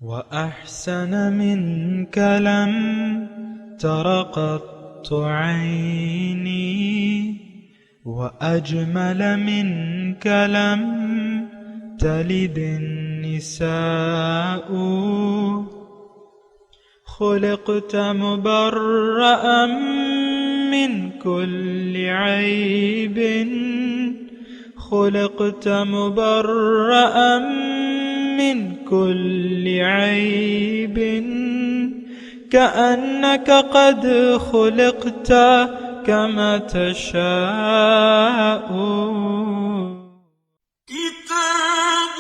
وأحسن منك لم تر قط عيني وأجمل منك لم تلد النساء خلقت مبرأ من كل عيب خلقت مبرأ من كل عيب كأنك قد خلقت كما تشاء كتاب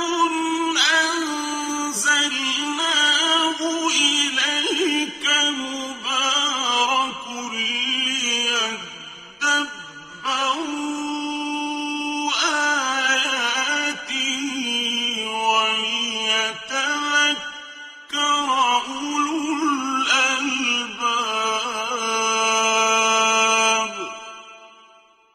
أنزلناه إليك مبارك ليدبروا آياته وليتذكر أولو الألباب.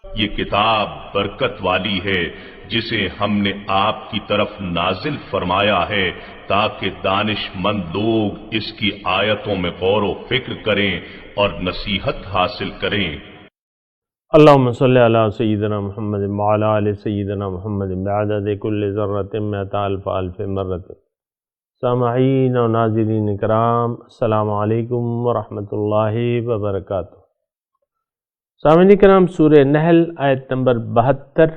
یہ کتاب برکت والی ہے جسے ہم نے آپ کی طرف نازل فرمایا ہے تاکہ دانش مند لوگ اس کی آیتوں میں غور و فکر کریں اور نصیحت حاصل کریں. اللہم صلی علی سیدنا محمد وعلی آل سیدنا محمد بعدد کل ذرۃ مئۃ الف الف مرۃ. سامعین و ناظرین کرام، السلام علیکم ورحمۃ اللہ وبرکاتہ. سامعین کرام، سورہ نحل آیت نمبر 72.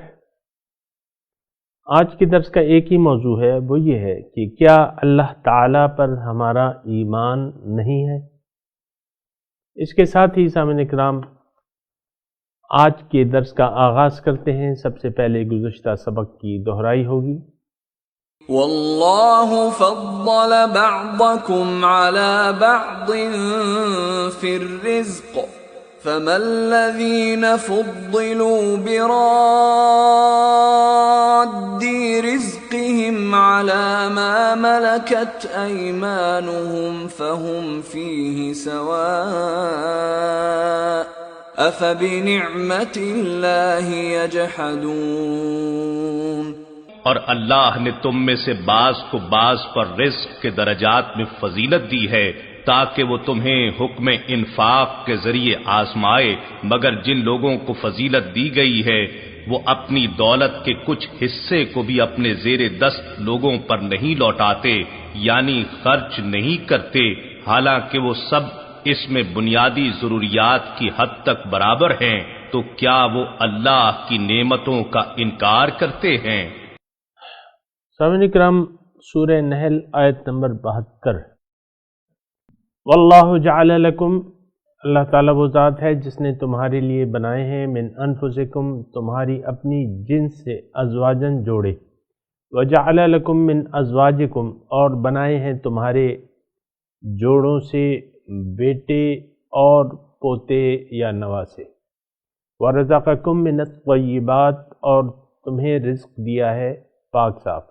آج کے درس کا ایک ہی موضوع ہے، وہ یہ ہے کہ کیا اللہ تعالیٰ پر ہمارا ایمان نہیں ہے؟ اس کے ساتھ ہی سامعین کرام آج کے درس کا آغاز کرتے ہیں. سب سے پہلے گزشتہ سبق کی دہرائی ہوگی. واللہ فضل بعضکم علی بعض فی الرزق فما الذین فضلوا براد رزقهم على ما ملكت أيمانهم فهم فيه سواء أفبنعمة الله يجحدون. اور اللہ نے تم میں سے بعض کو بعض پر رزق کے درجات میں فضیلت دی ہے تاکہ وہ تمہیں حکم انفاق کے ذریعے آزمائے، مگر جن لوگوں کو فضیلت دی گئی ہے وہ اپنی دولت کے کچھ حصے کو بھی اپنے زیر دست لوگوں پر نہیں لوٹاتے، یعنی خرچ نہیں کرتے، حالانکہ وہ سب اس میں بنیادی ضروریات کی حد تک برابر ہیں. تو کیا وہ اللہ کی نعمتوں کا انکار کرتے ہیں؟ سامعین کرام، سورہ نحل آیت نمبر 72. واللہ جعل لکم، اللہ تعالیٰ وہ ذات ہے جس نے تمہارے لیے بنائے ہیں من انفسکم، تمہاری اپنی جنس سے ازواجن جوڑے، وجعل لکم من ازواجکم، اور بنائے ہیں تمہارے جوڑوں سے بیٹے اور پوتے یا نواسے، ورزقکم من الطیبات، اور تمہیں رزق دیا ہے پاک صاف.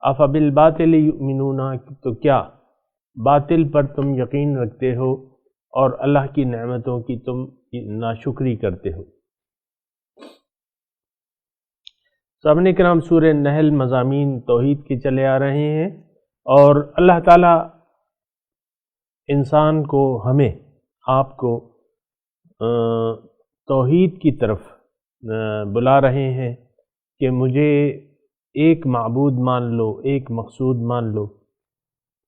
افبالباطل یؤمنون، تو کیا باطل پر تم یقین رکھتے ہو اور اللہ کی نعمتوں کی تم ناشکری کرتے ہو. سامعین کرام، سورہ نحل مضامین توحید کے چلے آ رہے ہیں، اور اللہ تعالیٰ انسان کو، ہمیں، آپ کو توحید کی طرف بلا رہے ہیں کہ مجھے ایک معبود مان لو، ایک مقصود مان لو،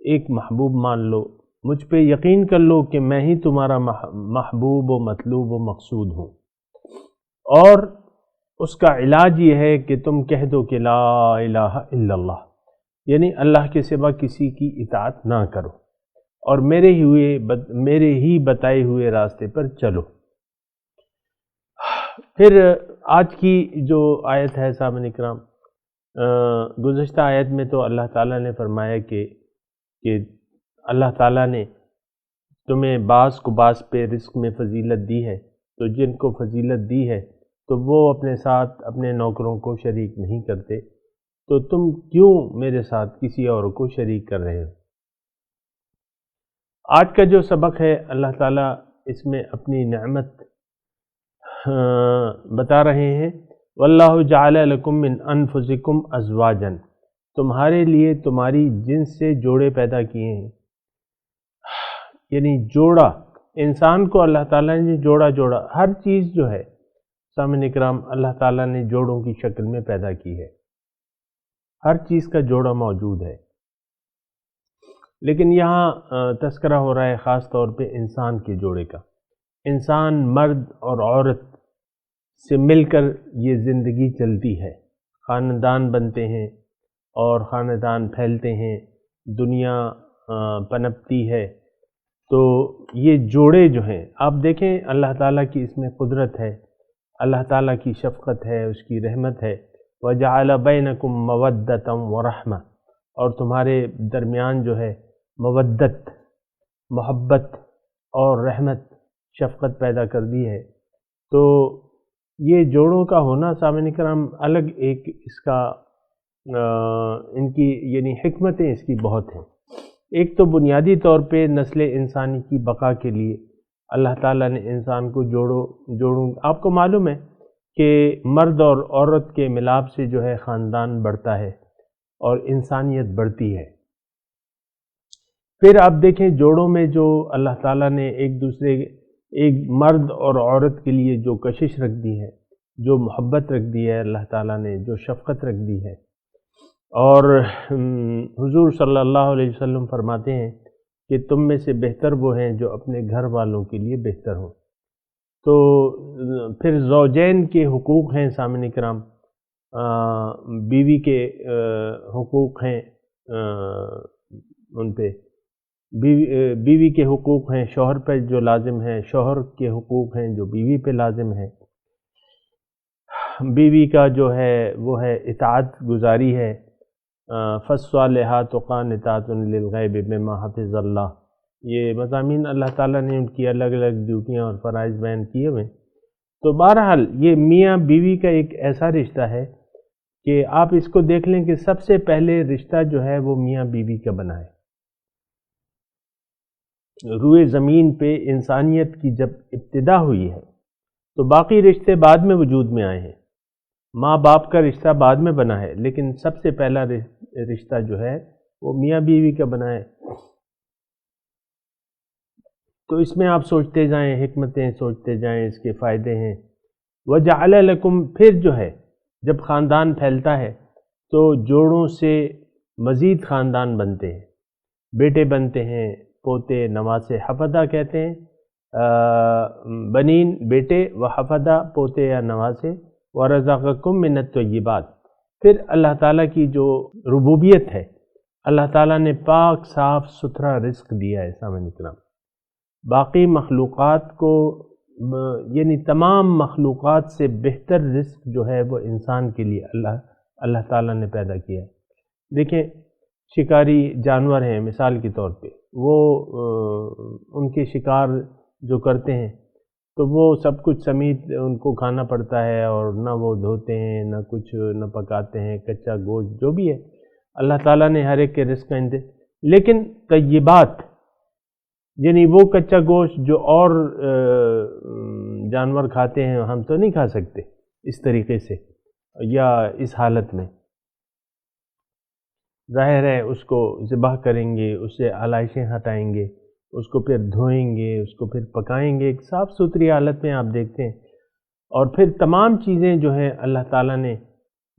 ایک محبوب مان لو، مجھ پہ یقین کر لو کہ میں ہی تمہارا محبوب و مطلوب و مقصود ہوں. اور اس کا علاج یہ ہے کہ تم کہہ دو کہ لا الہ الا اللہ، یعنی اللہ کے سوا کسی کی اطاعت نہ کرو اور میرے ہی بتائے ہوئے راستے پر چلو. پھر آج کی جو آیت ہے سامعین کرام، گزشتہ آیت میں تو اللہ تعالیٰ نے فرمایا کہ اللہ تعالیٰ نے تمہیں بعض کو بعض پہ رزق میں فضیلت دی ہے، تو جن کو فضیلت دی ہے تو وہ اپنے ساتھ اپنے نوکروں کو شریک نہیں کرتے، تو تم کیوں میرے ساتھ کسی اور کو شریک کر رہے ہو؟ آج کا جو سبق ہے اللہ تعالیٰ اس میں اپنی نعمت بتا رہے ہیں. واللہ جعل لکم من انفسکم ازواجا، تمہارے لیے تمہاری جنس سے جوڑے پیدا کیے ہیں، یعنی جوڑا، انسان کو اللہ تعالیٰ نے جوڑا ہر چیز جو ہے سامعین اکرام اللہ تعالیٰ نے جوڑوں کی شکل میں پیدا کی ہے، ہر چیز کا جوڑا موجود ہے، لیکن یہاں تذکرہ ہو رہا ہے خاص طور پہ انسان کے جوڑے کا۔ انسان مرد اور عورت سے مل کر یہ زندگی چلتی ہے، خاندان بنتے ہیں اور خاندان پھیلتے ہیں، دنیا پنپتی ہے۔ تو یہ جوڑے جو ہیں آپ دیکھیں اللہ تعالیٰ کی اس میں قدرت ہے، اللہ تعالیٰ کی شفقت ہے، اس کی رحمت ہے۔ وَجَعَلَ بَيْنَكُمْ مَوَدَّةً وَرَحْمَةً، اور تمہارے درمیان جو ہے مودت، محبت اور رحمت، شفقت پیدا کر دی ہے۔ تو یہ جوڑوں کا ہونا سامعین کرام الگ ایک اس کا ان کی یعنی حکمتیں اس کی بہت ہیں۔ ایک تو بنیادی طور پہ نسل انسانی کی بقا کے لیے اللہ تعالیٰ نے انسان کو جوڑوں آپ کو معلوم ہے کہ مرد اور عورت کے ملاپ سے جو ہے خاندان بڑھتا ہے اور انسانیت بڑھتی ہے۔ پھر آپ دیکھیں جوڑوں میں جو اللہ تعالیٰ نے ایک مرد اور عورت کے لیے جو کشش رکھ دی ہے، جو محبت رکھ دی ہے اللہ تعالیٰ نے، جو شفقت رکھ دی ہے، اور حضور صلی اللہ علیہ وسلم فرماتے ہیں کہ تم میں سے بہتر وہ ہیں جو اپنے گھر والوں کے لیے بہتر ہوں۔ تو پھر زوجین کے حقوق ہیں سامعین کرام، بیوی کے حقوق ہیں ان پہ، بیوی کے حقوق ہیں شوہر پہ جو لازم ہیں، شوہر کے حقوق ہیں جو بیوی پہ لازم ہے۔ بیوی کا جو ہے وہ ہے اطاعت گزاری ہے، فالصالحات قانتات للغیب بما حفظ اللہ، یہ مضامین اللہ تعالیٰ نے ان کی الگ الگ ڈیوٹیاں اور فرائض بیان کیے ہوئے۔ تو بہرحال یہ میاں بیوی کا ایک ایسا رشتہ ہے کہ آپ اس کو دیکھ لیں کہ سب سے پہلے رشتہ جو ہے وہ میاں بیوی کا بنا ہے۔ روئے زمین پہ انسانیت کی جب ابتدا ہوئی ہے تو باقی رشتے بعد میں وجود میں آئے ہیں، ماں باپ کا رشتہ بعد میں بنا ہے، لیکن سب سے پہلا رشتہ جو ہے وہ میاں بیوی کا بنا ہے۔ تو اس میں آپ سوچتے جائیں، حکمتیں سوچتے جائیں، اس کے فائدے ہیں۔ وَجَعَلَ لَكُمْ، پھر جو ہے جب خاندان پھیلتا ہے تو جوڑوں سے مزید خاندان بنتے ہیں، بیٹے بنتے ہیں، پوتے، نواسے، حفدہ کہتے ہیں، بنین بیٹے، و حفدہ پوتے یا نواسے، وَرَزَقَكُم مِّنَ الطَّيِّبَاتِ، پھر اللہ تعالیٰ کی جو ربوبیت ہے، اللہ تعالیٰ نے پاک صاف ستھرا رزق دیا ہے سامعین کرام۔ باقی مخلوقات کو یعنی تمام مخلوقات سے بہتر رزق جو ہے وہ انسان کے لیے اللہ تعالیٰ نے پیدا کیا ہے۔ دیکھیں شکاری جانور ہیں مثال کے طور پہ، وہ ان کے شکار جو کرتے ہیں تو وہ سب کچھ سمیت ان کو کھانا پڑتا ہے، اور نہ وہ دھوتے ہیں، نہ کچھ نہ پکاتے ہیں، کچا گوشت جو بھی ہے اللہ تعالیٰ نے ہر ایک کے رزق کا لیکن طیبات یعنی وہ کچا گوشت جو اور جانور کھاتے ہیں ہم تو نہیں کھا سکتے اس طریقے سے یا اس حالت میں، ظاہر ہے اس کو ذبح کریں گے، اس سے علائشیں ہٹائیں گے، اس کو پھر دھوئیں گے، اس کو پھر پکائیں گے ایک صاف ستھری حالت میں آپ دیکھتے ہیں، اور پھر تمام چیزیں جو ہیں اللہ تعالیٰ نے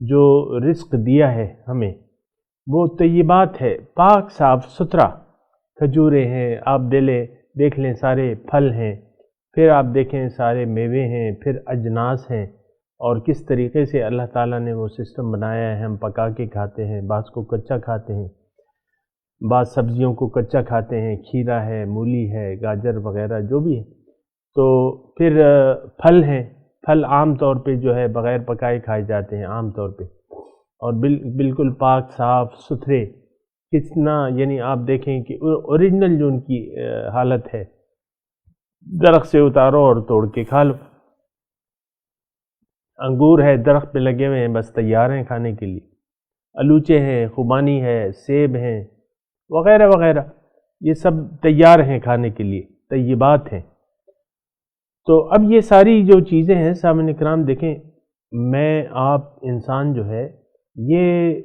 جو رزق دیا ہے ہمیں وہ طیبات ہے، پاک صاف ستھرا، کھجوریں ہیں، آپ دیکھ لیں سارے پھل ہیں، پھر آپ دیکھیں سارے میوے ہیں، پھر اجناس ہیں، اور کس طریقے سے اللہ تعالیٰ نے وہ سسٹم بنایا ہے، ہم پکا کے کھاتے ہیں، بعض کو کچا کھاتے ہیں، بعض سبزیوں کو کچا کھاتے ہیں، کھیرا ہے، مولی ہے، گاجر وغیرہ جو بھی ہے۔ تو پھر پھل ہیں، پھل عام طور پہ جو ہے بغیر پکائے کھائے جاتے ہیں عام طور پہ، اور بالکل پاک صاف ستھرے، کتنا یعنی آپ دیکھیں کہ اوریجنل جو ان کی حالت ہے، درخت سے اتارو اور توڑ کے کھا لو۔ انگور ہے درخت پہ لگے ہوئے ہیں، بس تیار ہیں کھانے کے لیے، الوچے ہیں، خوبانی ہے، سیب ہیں وغیرہ وغیرہ، یہ سب تیار ہیں کھانے کے لیے، طیبات ہیں۔ تو اب یہ ساری جو چیزیں ہیں سامعین کرام دیکھیں، میں آپ انسان جو ہے یہ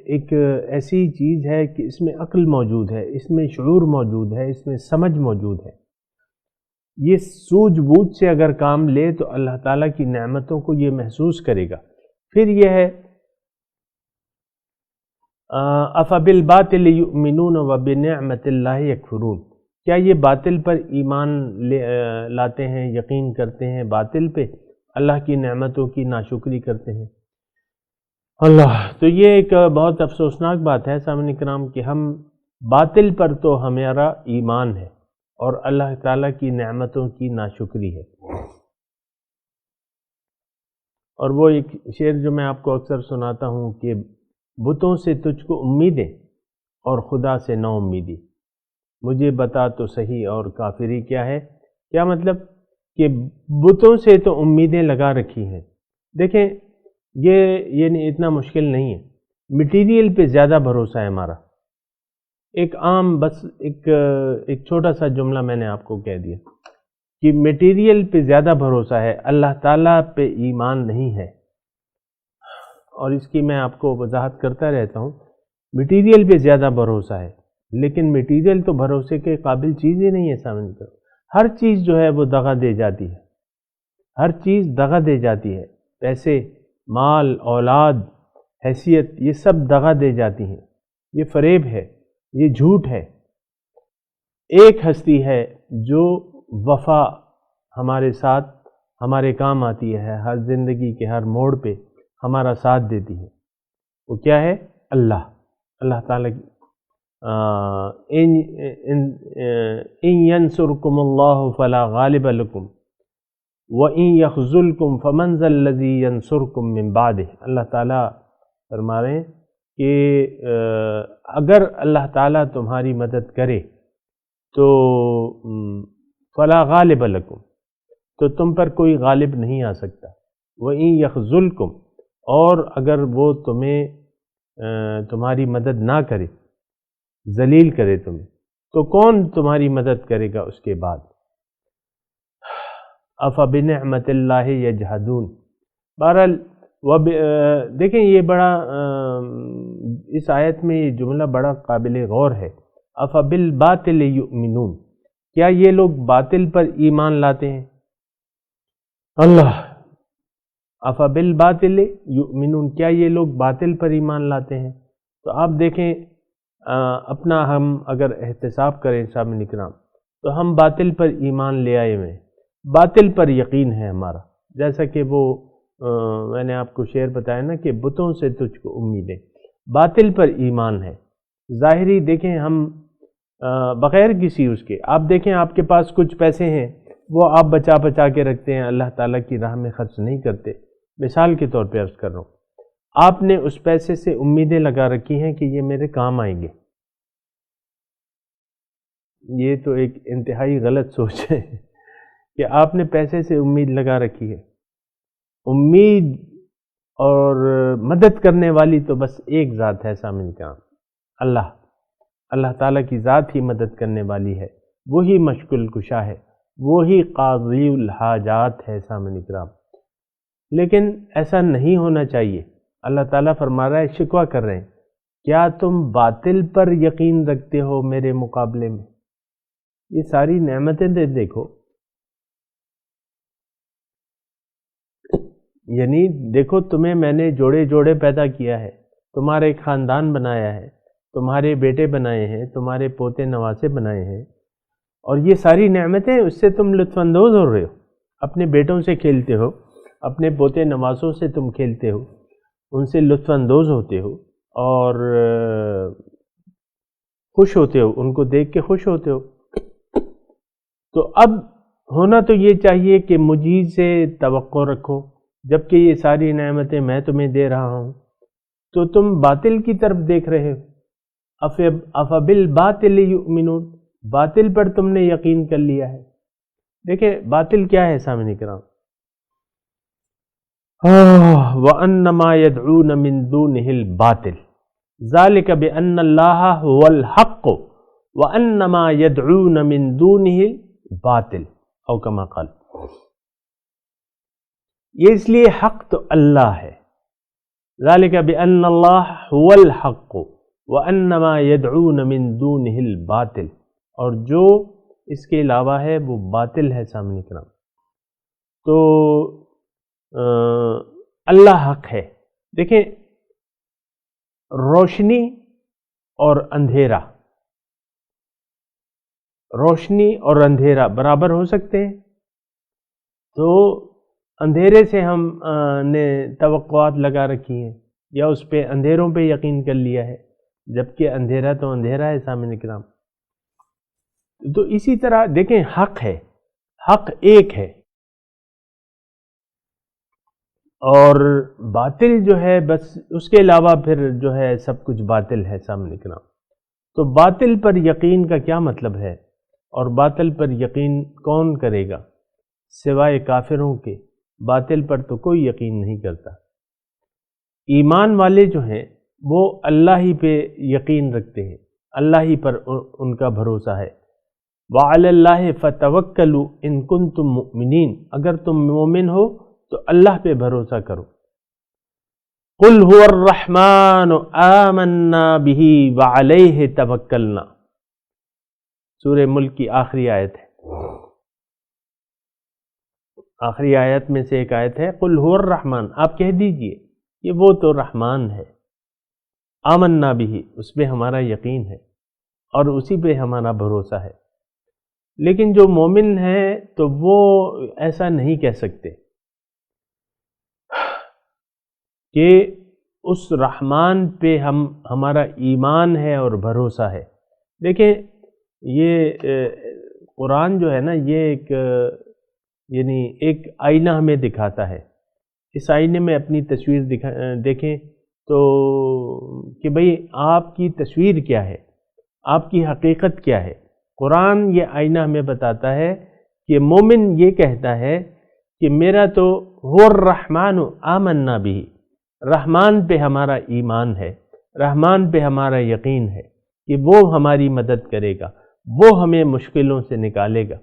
ایک ایسی چیز ہے کہ اس میں عقل موجود ہے، اس میں شعور موجود ہے، اس میں سمجھ موجود ہے۔ یہ سوجھ بوجھ سے اگر کام لے تو اللہ تعالیٰ کی نعمتوں کو یہ محسوس کرے گا۔ پھر یہ ہے أَفَبِالْبَاطِلِ يُؤْمِنُونَ وَبِنِعْمَةِ اللَّهِ يَكْفُرُونَ، کیا یہ باطل پر ایمان لاتے ہیں، یقین کرتے ہیں باطل پہ، اللہ کی نعمتوں کی ناشکری کرتے ہیں؟ اللہ، تو یہ ایک بہت افسوسناک بات ہے سامعین کرام کہ ہم باطل پر تو ہمارا ایمان ہے اور اللہ تعالیٰ کی نعمتوں کی ناشکری ہے۔ اور وہ ایک شعر جو میں آپ کو اکثر سناتا ہوں کہ بتوں سے تجھ کو امیدیں اور خدا سے نا امیدی، مجھے بتا تو صحیح اور کافری کیا ہے۔ کیا مطلب کہ بتوں سے تو امیدیں لگا رکھی ہیں۔ دیکھیں یہ اتنا مشکل نہیں ہے، مٹیریل پہ زیادہ بھروسہ ہے ہمارا۔ ایک عام بس ایک چھوٹا سا جملہ میں نے آپ کو کہہ دیا کہ مٹیریل پہ زیادہ بھروسہ ہے، اللہ تعالیٰ پہ ایمان نہیں ہے۔ اور اس کی میں آپ کو وضاحت کرتا رہتا ہوں، مٹیریل پہ زیادہ بھروسہ ہے، لیکن مٹیریل تو بھروسے کے قابل چیز ہی نہیں ہے سامنے کرو۔ ہر چیز جو ہے وہ دغا دے جاتی ہے، ہر چیز دغا دے جاتی ہے، پیسے، مال، اولاد، حیثیت، یہ سب دغا دے جاتی ہیں، یہ فریب ہے، یہ جھوٹ ہے۔ ایک ہستی ہے جو وفا ہمارے ساتھ ہمارے کام آتی ہے، ہر زندگی کے ہر موڑ پہ ہمارا ساتھ دیتی ہے، وہ کیا ہے؟ اللہ تعالیٰ کی ان ینصرکم اللہ فلا غالب لکم وَإِن يَخْذُلْكُمْ فَمَنْ ذَا الَّذِي يَنْصُرُكُمْ مِنْ بَعْدِهِ۔ اللہ تعالیٰ فرما رہے ہیں کہ اگر اللہ تعالیٰ تمہاری مدد کرے تو فلا غالب لکم، تو تم پر کوئی غالب نہیں آ سکتا۔ وَإِن يَخْذُلْكُمْ، اور اگر وہ تمہاری مدد نہ کرے، ذلیل کرے تمہیں، تو کون تمہاری مدد کرے گا اس کے بعد؟ أَفَبِنِعْمَةِ اللَّهِ يَجْحَدُونَ۔ بہرحال دیکھیں یہ بڑا اس آیت میں یہ جملہ بڑا قابل غور ہے۔ أَفَبِالْبَاطِلِ يُؤْمِنُونَ، کیا یہ لوگ باطل پر ایمان لاتے ہیں؟ اللہ، أَفَبِالْبَاطِلِ يُؤْمِنُونَ، کیا یہ لوگ باطل پر ایمان لاتے ہیں؟ تو آپ دیکھیں اپنا ہم اگر احتساب کریں سامعین کرام تو ہم باطل پر ایمان لے آئے ہوئے ہیں، باطل پر یقین ہے ہمارا، جیسا کہ وہ میں نے آپ کو شعر بتایا نا کہ بتوں سے تجھ کو امیدیں، باطل پر ایمان ہے ظاہری۔ دیکھیں ہم بغیر کسی اس کے، آپ دیکھیں آپ کے پاس کچھ پیسے ہیں، وہ آپ بچا بچا کے رکھتے ہیں، اللہ تعالیٰ کی راہ میں خرچ نہیں کرتے۔ مثال کے طور پہ عرض کر رہا ہوں، آپ نے اس پیسے سے امیدیں لگا رکھی ہیں کہ یہ میرے کام آئیں گے۔ یہ تو ایک انتہائی غلط سوچ ہے کہ آپ نے پیسے سے امید لگا رکھی ہے۔ امید اور مدد کرنے والی تو بس ایک ذات ہے سامعین کرام، اللہ تعالیٰ کی ذات ہی مدد کرنے والی ہے، وہی مشکل کشا ہے، وہی قاضی الحاجات ہے سامعین کرام۔ لیکن ایسا نہیں ہونا چاہیے۔ اللہ تعالیٰ فرما رہا ہے، شکوہ کر رہے ہیں، کیا تم باطل پر یقین رکھتے ہو میرے مقابلے میں؟ یہ ساری نعمتیں دیکھو، یعنی دیکھو تمہیں میں نے جوڑے جوڑے پیدا کیا ہے، تمہارے خاندان بنایا ہے، تمہارے بیٹے بنائے ہیں، تمہارے پوتے نواسے بنائے ہیں، اور یہ ساری نعمتیں اس سے تم لطف اندوز ہو رہے ہو، اپنے بیٹوں سے کھیلتے ہو، اپنے پوتے نواسوں سے تم کھیلتے ہو، ان سے لطف اندوز ہوتے ہو اور خوش ہوتے ہو، ان کو دیکھ کے خوش ہوتے ہو۔ تو اب ہونا تو یہ چاہیے کہ مجھے سے توقع رکھو، جبکہ یہ ساری نعمتیں میں تمہیں دے رہا ہوں، تو تم باطل کی طرف دیکھ رہے ہو۔ أَفَبِالْبَاطِلِ يُؤْمِنُونَ، باطل پر تم نے یقین کر لیا ہے۔ دیکھیں باطل کیا ہے سامعین کرام؟ وَأَنَّمَا يَدْعُونَ مِن دُونِهِ الْبَاطِلِ ذَلِكَ بِأَنَّ اللَّهَ هُوَ الْحَقُّ وَأَنَّمَا يَدْعُونَ مِن دُونِهِ الْبَاطِلِ او کما قال۔ یہ اس لیے حق تو اللہ ہے، ذالک بأن اللہ هو الحق وأن ما يدعون من دونه الباطل، اور جو اس کے علاوہ ہے وہ باطل ہے سامنے کرام۔ تو اللہ حق ہے۔ دیکھیں، روشنی اور اندھیرا، روشنی اور اندھیرا برابر ہو سکتے ہیں؟ تو اندھیرے سے ہم نے توقعات لگا رکھی ہیں یا اس پہ اندھیروں پہ یقین کر لیا ہے، جبکہ اندھیرا تو اندھیرا ہے سامنے کرام۔ تو اسی طرح دیکھیں، حق ہے، حق ایک ہے، اور باطل جو ہے بس اس کے علاوہ پھر جو ہے سب کچھ باطل ہے سامنے کرام۔ تو باطل پر یقین کا کیا مطلب ہے، اور باطل پر یقین کون کرے گا سوائے کافروں کے؟ باطل پر تو کوئی یقین نہیں کرتا۔ ایمان والے جو ہیں وہ اللہ ہی پہ یقین رکھتے ہیں، اللہ ہی پر ان کا بھروسہ ہے۔ وَعَلَى اللَّهِ فَتَوَكَّلُوا إِن كُنتُم مُؤْمِنِينَ، اگر تم مومن ہو تو اللہ پہ بھروسہ کرو۔ قُلْ هُوَ الرَّحْمَنُ آمَنَّا بِهِ وَعَلَيْهِ تَوَكَّلْنَا، سورہ ملک کی آخری آیت ہے، آخری آیت میں سے ایک آیت ہے، قُلْ هُوَ الرَّحْمَنُ، آپ کہہ دیجئے کہ وہ تو رحمان ہے، آمَنَّا بِهِ، اس پہ ہمارا یقین ہے اور اسی پہ ہمارا بھروسہ ہے۔ لیکن جو مومن ہیں تو وہ ایسا نہیں کہہ سکتے کہ اس رحمان پہ ہمارا ایمان ہے اور بھروسہ ہے۔ دیکھیں، یہ قرآن جو ہے نا، یہ ایک آئینہ ہمیں دکھاتا ہے۔ اس آئینے میں اپنی تصویر دیکھیں تو کہ بھئی آپ کی تصویر کیا ہے، آپ کی حقیقت کیا ہے۔ قرآن یہ آئینہ ہمیں بتاتا ہے کہ مومن یہ کہتا ہے کہ میرا تو هو الرحمن آمنا بہ، رحمان پہ ہمارا ایمان ہے، رحمان پہ ہمارا یقین ہے کہ وہ ہماری مدد کرے گا، وہ ہمیں مشکلوں سے نکالے گا۔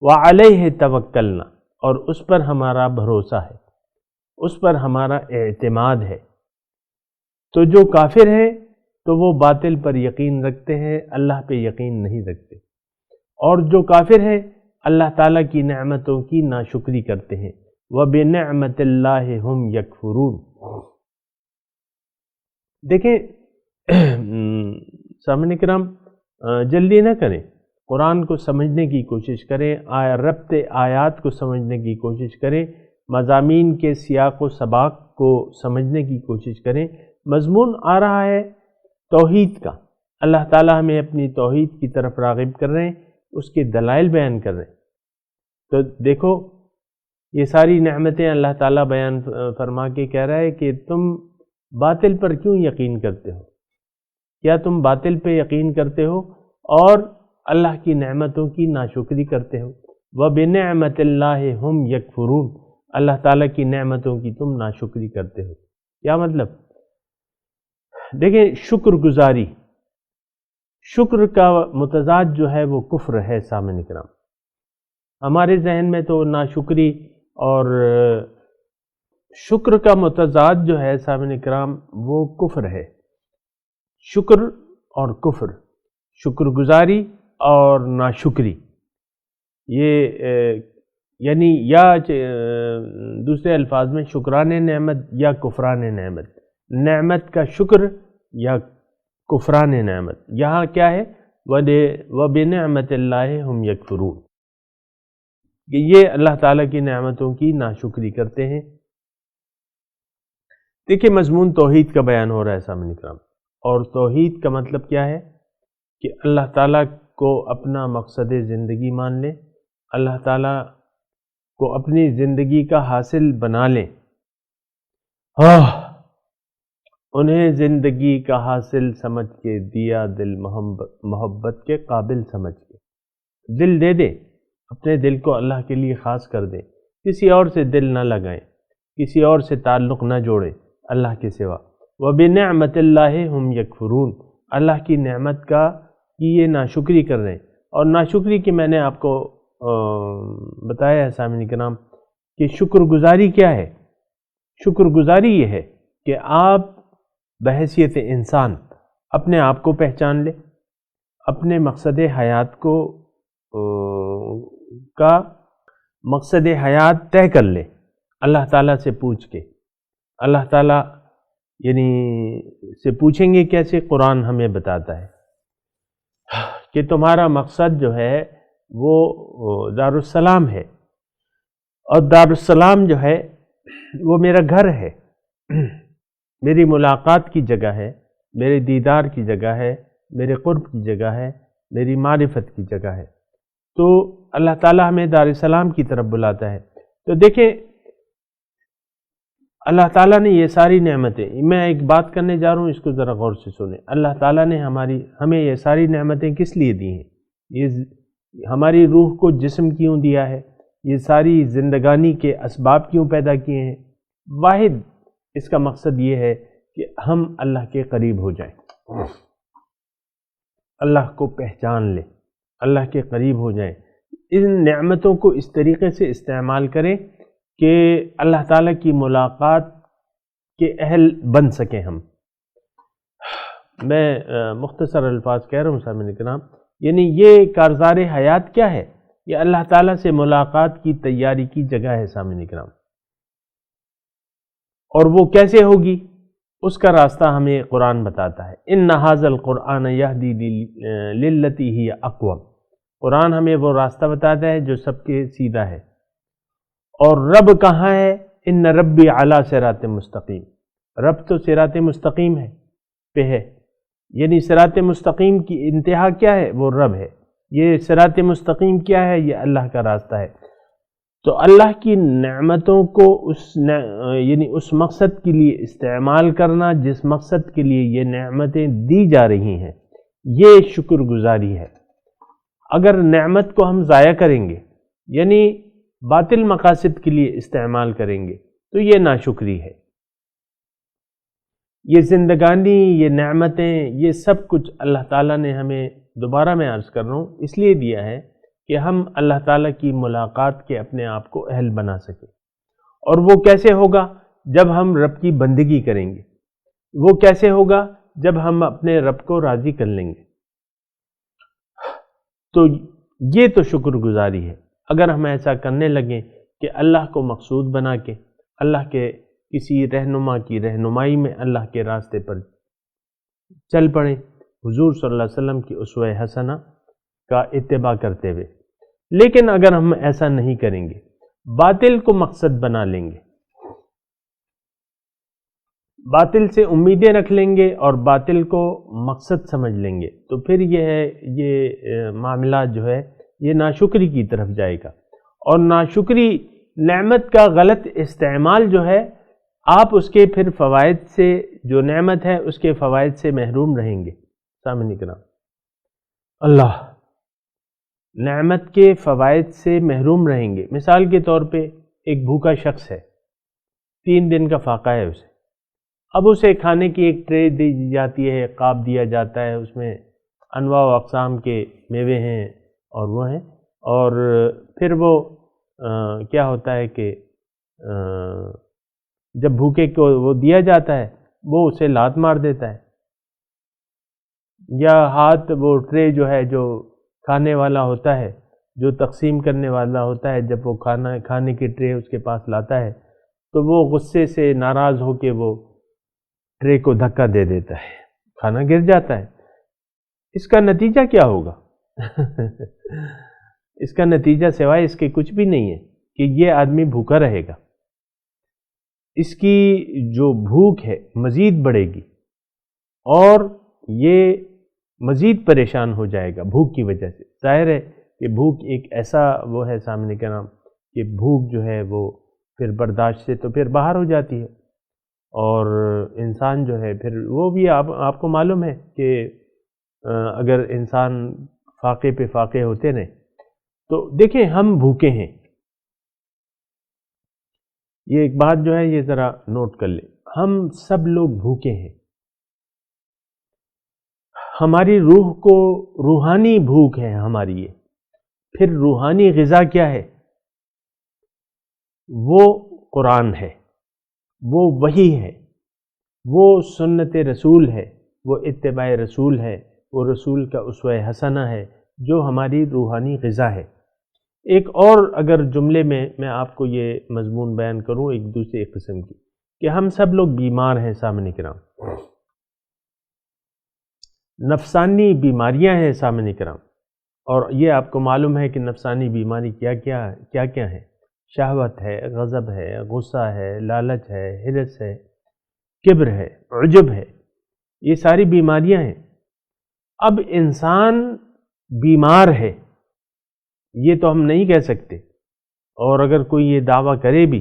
وعلیہ توکلنا، اور اس پر ہمارا بھروسہ ہے، اس پر ہمارا اعتماد ہے۔ تو جو کافر ہیں تو وہ باطل پر یقین رکھتے ہیں، اللہ پہ یقین نہیں رکھتے، اور جو کافر ہیں اللہ تعالیٰ کی نعمتوں کی ناشکری کرتے ہیں۔ وَبِنِعْمَةِ اللَّهِ هُمْ يَكْفُرُونَ۔ دیکھیں سامعین کرام، جلدی نہ کریں، قرآن کو سمجھنے کی کوشش کریں، ربط آیات کو سمجھنے کی کوشش کریں، مضامین کے سیاق و سباق کو سمجھنے کی کوشش کریں۔ مضمون آ رہا ہے توحید کا، اللہ تعالیٰ ہمیں اپنی توحید کی طرف راغب کر رہے ہیں، اس کے دلائل بیان کر رہے ہیں۔ تو دیکھو، یہ ساری نعمتیں اللہ تعالیٰ بیان فرما کے کہہ رہا ہے کہ تم باطل پر کیوں یقین کرتے ہو؟ کیا تم باطل پہ یقین کرتے ہو اور اللہ کی نعمتوں کی ناشکری کرتے ہو؟ وَبِنِعْمَةِ اللَّهِ هُمْ يَكْفُرُونَ، اللہ تعالیٰ کی نعمتوں کی تم ناشکری کرتے ہو۔ کیا مطلب؟ دیکھیں، شکر گزاری، شکر کا متضاد جو ہے وہ کفر ہے سامعین کرام۔ ہمارے ذہن میں تو ناشکری اور شکر کا متضاد جو ہے سامعین کرام وہ کفر ہے۔ شکر اور کفر، شکر گزاری اور ناشکری، یہ یعنی یا دوسرے الفاظ میں شکران نعمت یا کفران نعمت، نعمت کا شکر یا کفران نعمت۔ یہاں کیا ہے؟ وَبِنِعْمَةِ اللَّهِ هُمْ يَكْفُرُونَ، کہ یہ اللہ تعالیٰ کی نعمتوں کی ناشکری کرتے ہیں۔ دیکھیں، مضمون توحید کا بیان ہو رہا ہے سامعین کرام، اور توحید کا مطلب کیا ہے؟ کہ اللہ تعالیٰ کو اپنا مقصد زندگی مان لیں، اللہ تعالیٰ کو اپنی زندگی کا حاصل بنا لیں، انہیں زندگی کا حاصل سمجھ کے دیا دل محبت کے قابل سمجھ کے، دل دے دیں، اپنے دل کو اللہ کے لیے خاص کر دیں، کسی اور سے دل نہ لگائیں، کسی اور سے تعلق نہ جوڑیں اللہ کے سوا۔ وَبِنِعْمَةِ اللَّهِ هُمْ يَكْفُرُونَ، اللہ کی نعمت کی یہ ناشکری کر رہے ہیں۔ اور ناشکری کی میں نے آپ کو بتایا ہے سامعین کرام کہ شکر گزاری کیا ہے۔ شکر گزاری یہ ہے کہ آپ بحیثیت انسان اپنے آپ کو پہچان لیں، اپنے مقصد حیات کو کا مقصد حیات طے کر لیں، اللہ تعالیٰ سے پوچھ کے۔ اللہ تعالیٰ سے پوچھیں گے کیسے؟ قرآن ہمیں بتاتا ہے کہ تمہارا مقصد جو ہے وہ دارالسلام ہے، اور دارالسلام جو ہے وہ میرا گھر ہے، میری ملاقات کی جگہ ہے، میرے دیدار کی جگہ ہے، میرے قرب کی جگہ ہے، میری معرفت کی جگہ ہے۔ تو اللہ تعالیٰ ہمیں دارالسلام کی طرف بلاتا ہے۔ تو دیکھیں اللہ تعالیٰ نے یہ ساری نعمتیں، میں ایک بات کرنے جا رہا ہوں، اس کو ذرا غور سے سنیں۔ اللہ تعالیٰ نے ہمیں یہ ساری نعمتیں کس لیے دی ہیں؟ یہ ہماری روح کو جسم کیوں دیا ہے؟ یہ ساری زندگانی کے اسباب کیوں پیدا کیے ہیں؟ واحد اس کا مقصد یہ ہے کہ ہم اللہ کے قریب ہو جائیں، اللہ کو پہچان لیں، اللہ کے قریب ہو جائیں۔ ان نعمتوں کو اس طریقے سے استعمال کریں کہ اللہ تعالیٰ کی ملاقات کے اہل بن سکیں ہم۔ میں مختصر الفاظ کہہ رہا ہوں سامعین کرام، یعنی یہ کارزار حیات کیا ہے؟ یہ اللہ تعالیٰ سے ملاقات کی تیاری کی جگہ ہے سامعین کرام۔ اور وہ کیسے ہوگی؟ اس کا راستہ ہمیں قرآن بتاتا ہے۔ ان ھذا القرآن یہدی للتی ہی اقوم، قرآن ہمیں وہ راستہ بتاتا ہے جو سب کے سیدھا ہے۔ اور رب کہاں ہے؟ ان ربی علی صراط مستقیم، رب تو صراط مستقیم ہے پہ ہے، یعنی صراط مستقیم کی انتہا کیا ہے؟ وہ رب ہے۔ یہ صراط مستقیم کیا ہے؟ یہ اللہ کا راستہ ہے۔ تو اللہ کی نعمتوں کو اس مقصد کے لیے استعمال کرنا جس مقصد کے لیے یہ نعمتیں دی جا رہی ہیں، یہ شکر گزاری ہے۔ اگر نعمت کو ہم ضائع کریں گے، یعنی باطل مقاصد کے لیے استعمال کریں گے، تو یہ ناشکری ہے۔ یہ زندگانی، یہ نعمتیں، یہ سب کچھ اللہ تعالیٰ نے ہمیں، دوبارہ میں عرض کر رہا ہوں، اس لیے دیا ہے کہ ہم اللہ تعالیٰ کی ملاقات کے اپنے آپ کو اہل بنا سکیں۔ اور وہ کیسے ہوگا؟ جب ہم رب کی بندگی کریں گے۔ وہ کیسے ہوگا؟ جب ہم اپنے رب کو راضی کر لیں گے۔ تو یہ تو شکر گزاری ہے۔ اگر ہم ایسا کرنے لگیں کہ اللہ کو مقصود بنا کے، اللہ کے کسی رہنما کی رہنمائی میں اللہ کے راستے پر چل پڑیں، حضور صلی اللہ علیہ وسلم کی اسوہ حسنہ کا اتباع کرتے ہوئے۔ لیکن اگر ہم ایسا نہیں کریں گے، باطل کو مقصد بنا لیں گے، باطل سے امیدیں رکھ لیں گے اور باطل کو مقصد سمجھ لیں گے، تو پھر یہ معاملات جو ہے یہ ناشکری کی طرف جائے گا۔ اور ناشکری، نعمت کا غلط استعمال جو ہے، آپ اس کے پھر فوائد سے، جو نعمت ہے اس کے فوائد سے محروم رہیں گے۔ سامعین کرام، اللہ نعمت کے فوائد سے محروم رہیں گے۔ مثال کے طور پہ ایک بھوکا شخص ہے، 3 دن کا فاقہ ہے اسے، اب اسے کھانے کی ایک ٹرے دی جاتی ہے، قاب دیا جاتا ہے، اس میں انواع و اقسام کے میوے ہیں اور وہ ہیں، اور پھر وہ کیا ہوتا ہے کہ جب بھوکے کو وہ دیا جاتا ہے، وہ اسے لات مار دیتا ہے، یا ہاتھ، وہ ٹرے جو ہے، جو کھانے والا ہوتا ہے، جو تقسیم کرنے والا ہوتا ہے، جب وہ کھانے کی ٹرے اس کے پاس لاتا ہے تو وہ غصے سے ناراض ہو کے وہ ٹرے کو دھکا دے دیتا ہے، کھانا گر جاتا ہے۔ اس کا نتیجہ کیا ہوگا؟ اس کا نتیجہ سوائے اس کے کچھ بھی نہیں ہے کہ یہ آدمی بھوکا رہے گا، اس کی جو بھوک ہے مزید بڑھے گی، اور یہ مزید پریشان ہو جائے گا بھوک کی وجہ سے۔ ظاہر ہے کہ بھوک ایک ایسا وہ ہے سامنے کا نام کہ بھوک جو ہے وہ پھر برداشت سے تو پھر باہر ہو جاتی ہے، اور انسان جو ہے پھر وہ بھی آپ کو معلوم ہے کہ اگر انسان فاقے پہ فاقے ہوتے رہیں تو دیکھیں ہم بھوکے ہیں، یہ ایک بات جو ہے یہ ذرا نوٹ کر لیں، ہم سب لوگ بھوکے ہیں۔ ہماری روح کو روحانی بھوک ہے ہماری یہ، پھر روحانی غذا کیا ہے؟ وہ قرآن ہے، وہ وحی ہے، وہ سنت رسول ہے، وہ اتباع رسول ہے، وہ رسول کا اسوہ حسنہ ہے جو ہماری روحانی غذا ہے۔ ایک اور اگر جملے میں آپ کو یہ مضمون بیان کروں ایک دوسرے قسم کی، کہ ہم سب لوگ بیمار ہیں سامعین کرام، نفسانی بیماریاں ہیں سامعین کرام، اور یہ آپ کو معلوم ہے کہ نفسانی بیماری کیا کیا ہے۔ شہوت ہے، غضب ہے، غصہ ہے، لالچ ہے، حرص ہے، کبر ہے، عجب ہے، یہ ساری بیماریاں ہیں۔ اب انسان بیمار ہے یہ تو ہم نہیں کہہ سکتے، اور اگر کوئی یہ دعویٰ کرے بھی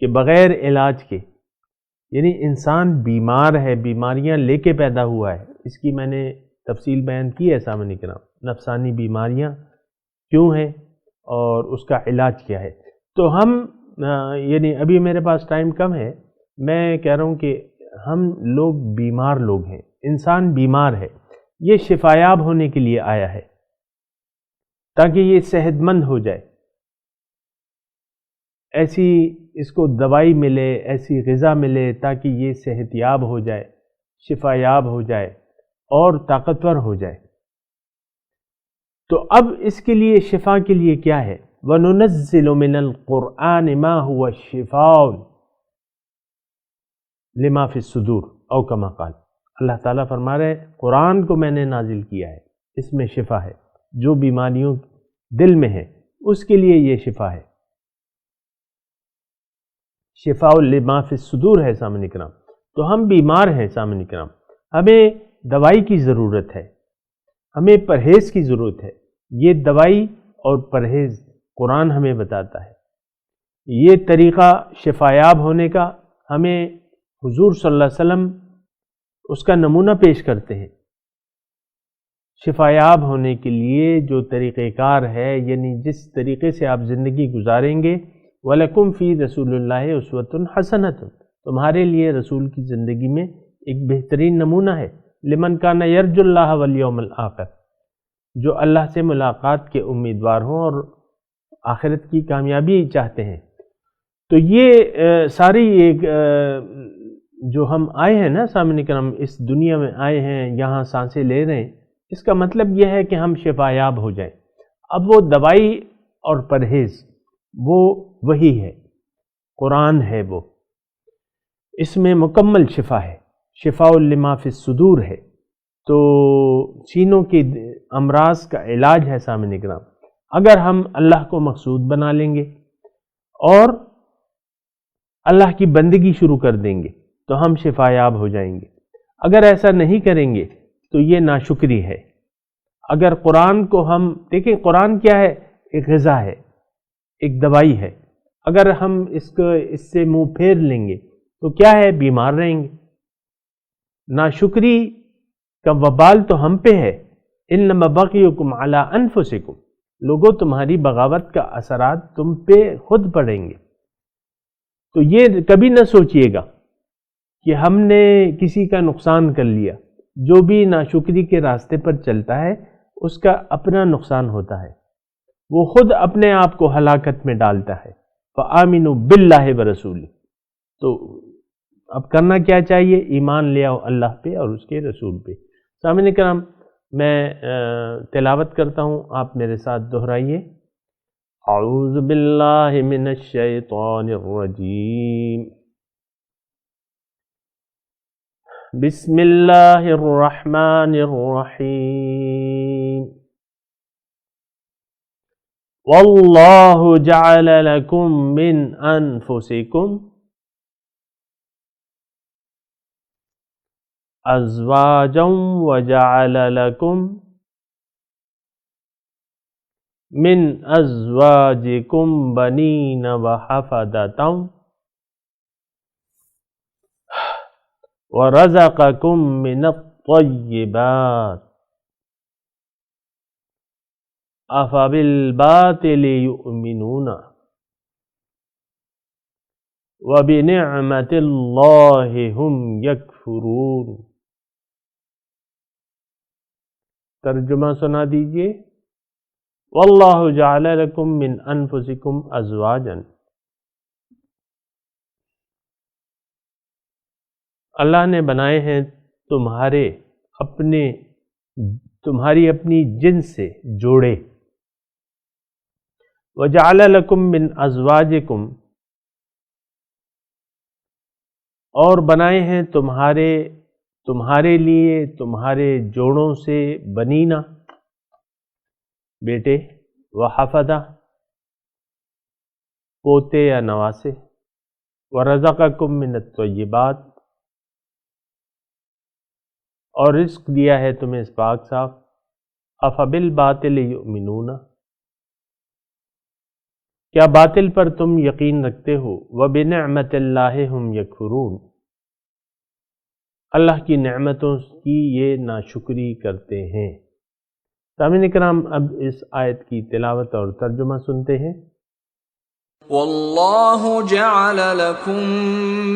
کہ بغیر علاج کے، یعنی انسان بیمار ہے، بیماریاں لے کے پیدا ہوا ہے، اس کی میں نے تفصیل بیان کی ہے سامعین کرام، نفسانی بیماریاں کیوں ہیں اور اس کا علاج کیا ہے۔ تو ہم یعنی ابھی میرے پاس ٹائم کم ہے، میں کہہ رہا ہوں کہ ہم لوگ بیمار لوگ ہیں، انسان بیمار ہے، یہ شفایاب ہونے کے لیے آیا ہے تاکہ یہ صحت مند ہو جائے، ایسی اس کو دوائی ملے، ایسی غذا ملے تاکہ یہ صحت یاب ہو جائے، شفا یاب ہو جائے اور طاقتور ہو جائے۔ تو اب اس کے لیے شفا کے لیے کیا ہے؟ وَنُنَزِّلُ مِنَ الْقُرْآنِ مَا هُوَ شِفَاءٌ لِمَا فِي الصُّدُورِ او کما قال۔ اللہ تعالیٰ فرما رہے ہیں قرآن کو میں نے نازل کیا ہے، اس میں شفا ہے، جو بیماریوں دل میں ہے اس کے لیے یہ شفا ہے، شفاء لما فی الصدور ہے سامعین کرام۔ تو ہم بیمار ہیں سامعین کرام، ہمیں دوائی کی ضرورت ہے، ہمیں پرہیز کی ضرورت ہے۔ یہ دوائی اور پرہیز قرآن ہمیں بتاتا ہے، یہ طریقہ شفایاب ہونے کا ہمیں حضور صلی اللہ علیہ وسلم اس کا نمونہ پیش کرتے ہیں۔ شفایاب ہونے کے لیے جو طریقہ کار ہے، یعنی جس طریقے سے آپ زندگی گزاریں گے، وَلَكُمْ فِي رَسُولِ اللَّهِ أُسْوَةٌ حَسَنَةٌ، تمہارے لیے رسول کی زندگی میں ایک بہترین نمونہ ہے۔ لمن کان یرجو اللہ والیوم الآخر، جو اللہ سے ملاقات کے امیدوار ہوں اور آخرت کی کامیابی چاہتے ہیں۔ تو یہ ساری ایک جو ہم آئے ہیں نا سامعین کرام، اس دنیا میں آئے ہیں، یہاں سانسیں لے رہے ہیں، اس کا مطلب یہ ہے کہ ہم شفایاب ہو جائیں۔ اب وہ دوائی اور پرہیز وہ وہی ہے، قرآن ہے، وہ اس میں مکمل شفا ہے، شفاء لما فی الصدور ہے۔ تو سینوں کے امراض کا علاج ہے سامعین کرام۔ اگر ہم اللہ کو مقصود بنا لیں گے اور اللہ کی بندگی شروع کر دیں گے تو ہم شفایاب ہو جائیں گے۔ اگر ایسا نہیں کریں گے تو یہ ناشکری ہے۔ اگر قرآن کو ہم دیکھیں، قرآن کیا ہے؟ ایک غذا ہے، ایک دوائی ہے۔ اگر ہم اس سے منہ پھیر لیں گے تو کیا ہے؟ بیمار رہیں گے۔ ناشکری کا وبال تو ہم پہ ہے۔ انما بغیکم علی انفسکم، لوگوں تمہاری بغاوت کا اثرات تم پہ خود پڑیں گے۔ تو یہ کبھی نہ سوچئے گا کہ ہم نے کسی کا نقصان کر لیا۔ جو بھی ناشکری کے راستے پر چلتا ہے اس کا اپنا نقصان ہوتا ہے، وہ خود اپنے آپ کو ہلاکت میں ڈالتا ہے۔ فآمنوا باللہ ورسولہ، تو اب کرنا کیا چاہیے؟ ایمان لے آؤ اللہ پہ اور اس کے رسول پہ۔ سامعین کرام، میں تلاوت کرتا ہوں، آپ میرے ساتھ دہرائیے۔ اعوذ باللہ من الشیطان الرجیم، بسم اللہ الرحمن الرحیم۔ واللہ جعل لکم من انفسکم ازواجا وجعل لکم من ازواجکم بنین وحفدۃ ورزقکم من الطیبات افبالباطل یؤمنون وبنعمت اللہ ہم یکفرون۔ ترجمہ سنا دیجئے۔ واللہ جعل لکم من انفسکم ازواجا، اللہ نے بنائے ہیں تمہاری اپنی جنس سے جوڑے، وَجَعَلَ لَكُم مِّنْ أَزْوَاجِكُمْ، اور بنائے ہیں تمہارے لیے تمہارے جوڑوں سے بنینا بیٹے، وحفدہ پوتے یا نواسے، وَرَزَقَكُم مِّنَ الطَّيِّبَاتِ، اور رزق دیا ہے تمہیں اس پاک صاف، أَفَبِالْبَاطِلِ يُؤْمِنُونَ، کیا باطل پر تم یقین رکھتے ہو، وَبِنِعْمَةِ اللَّهِ هُمْ يَكْفُرُونَ، اللہ کی نعمتوں کی یہ ناشکری کرتے ہیں۔ سامعین کرام، اب اس آیت کی تلاوت اور ترجمہ سنتے ہیں۔ واللہ جعل لکم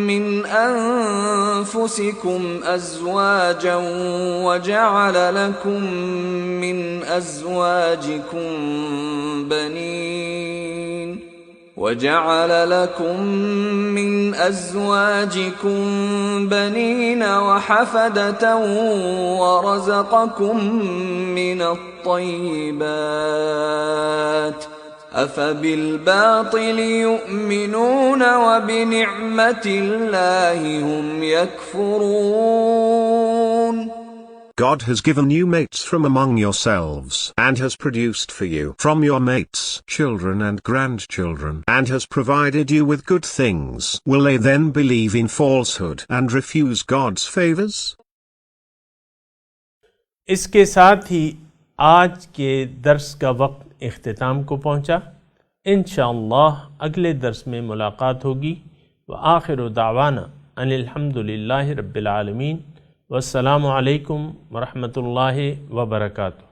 من انفسکم ازواجا وجعل لکم من ازواجکم بنین وحفدة ورزقکم من الطیبات أفبالباطل يؤمنون وبنعمة الله هم يكفرون. God has given you mates from among yourselves, and has produced for you from your mates children and grandchildren, and has provided you with good things. Will they then believe in falsehood and refuse God's favors? اس کے ساتھ ہی آج کے درس کا وقت اختتام کو پہنچا۔ انشاءاللہ اگلے درس میں ملاقات ہوگی۔ وآخر دعوانا ان الحمدللہ رب العالمین، والسلام علیکم ورحمۃ اللہ وبرکاتہ۔